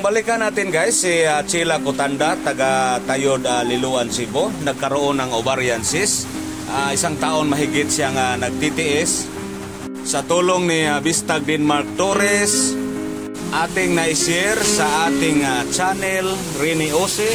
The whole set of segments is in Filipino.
balikan natin guys si Chila Cotanda, taga Tayod, Liloan, Cebu. Nagkaroon ng ovarian cyst. Isang taon mahigit siyang nagtitiis. Sa tulong ni Bistag Denmark Torres, ating na-share sa ating channel Rini Ose,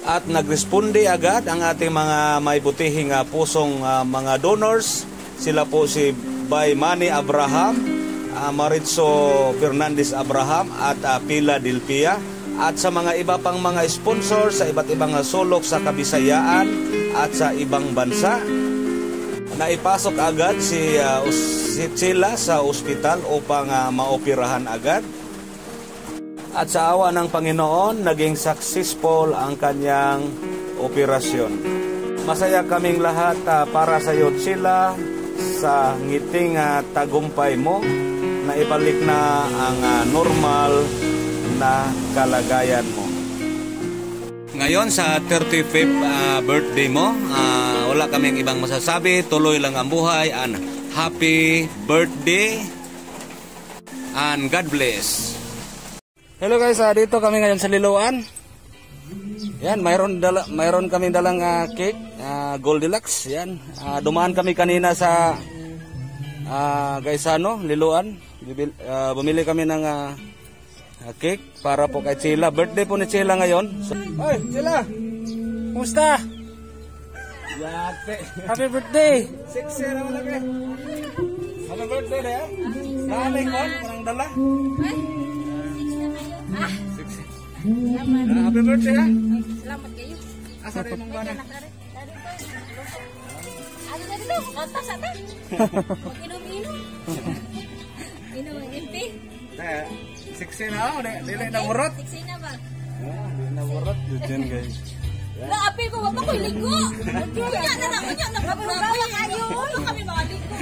at nagresponde agad ang ating mga may butihing pusong mga donors. Sila po si Bay Manny Abraham, Maritzo Fernandez Abraham at Pila Dilpia, at sa mga iba pang mga sponsor sa iba't ibang sulok sa Kabisayaan at sa ibang bansa. Naipasok agad si Chila sa ospital upang maoperahan agad. At sa awa ng Panginoon, naging successful ang kanyang operasyon. Masaya kaming lahat para sa iyo, Chila, sa ngiting tagumpay mo na ibalik na ang normal na kalagayan mo. Ngayon sa 35th birthday mo, wala kaming ibang masasabi. Tuloy lang ang buhay, and happy birthday and God bless. Hello guys, dito kami ngayon sa Liloan. Yan, mayroon kami dalang cake, Gold Deluxe. Yan, dumaan kami kanina sa Gaisano, Liloan. Bumili kami ng cake para po kay Chila. Birthday po ni Chila ngayon. Hoy, Chila! Kumusta? Yate! Happy birthday! 6-0 lagi. Happy birthday na yan. Nanay ko, parang dala. Happy birthday ha? Salamat kayo. Asa rin mong bana? Ano na dito? Kontas ata? Mag-inom-inom. Inom-impi. Siksi na ako, dili na murot. Siksi na ba? Dili na murot, dyan guys. Naapi ko, wag ako ligo. Unya na lang, unya na. Kapag kayo, kami mga ligo.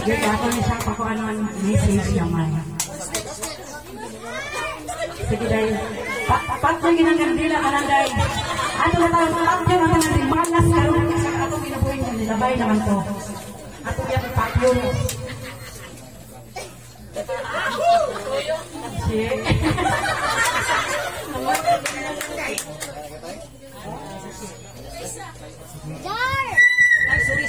Sige, ako na siya kung ano ang message naman. Sige, dahil pagkoy ginagandila ka lang, dahil ano na tayo, pagkoy na tayo, malas ka rin sa atong ginabuhin niya, nilabay naman to. Ato yung pakyong. Ay, sorry.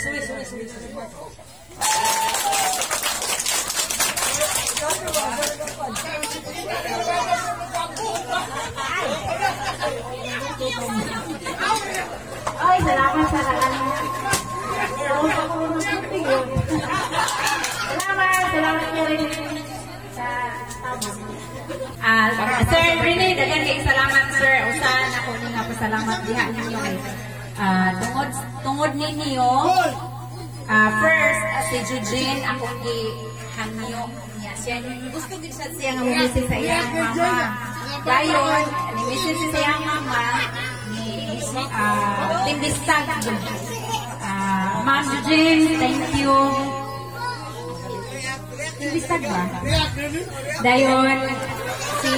Ay, salamat sa ano. Salamat po rin sa tama. Sir Rene, dagan kay salamat sir. Usahan ako ni nga pasalamat diha ninyo kay tungod ninyo. First, si Eugene akong gihangyo niya. Siya gusto gid siya nga mumisi sa iyang mama. Dayon, ni message sa iyang mama ni Timbistag. Ma'am Eugene, thank you. Timbistag ba? Dayon, si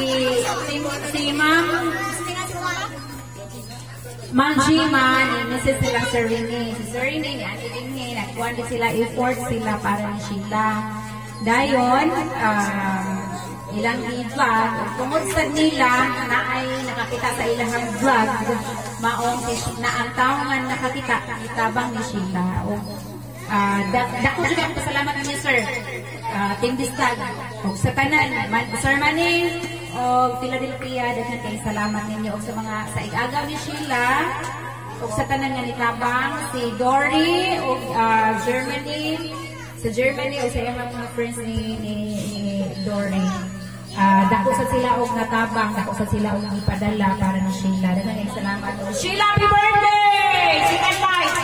Ma'am Gima, ni Mrs. silang Sir Rene. Si Sir Rene, ni Ate Inge, nagkuhan din sila, effort sila para ni Sheila. Dayon, ilang i-vlog, tungod sa nila na ay nakakita sa ilang vlog, maong na ang taongan nakakita, itabang ni Sheila. Dako juga ang pasalamat niya, sir. Team Distag. O sa tanan, Sir Manny, o Philadelphia, daghan kay salamat ninyo. O sa mga sa ig-agaw ni Sheila, o sa tanan nga nitabang, si Dory, o Germany, sa Germany, o sa iyang mga friends ni Dory. Dako sa sila og natabang, dako sa sila og ipadala para ni Sheila. Daghan kay salamat. Sheila, happy birthday! Chicken light!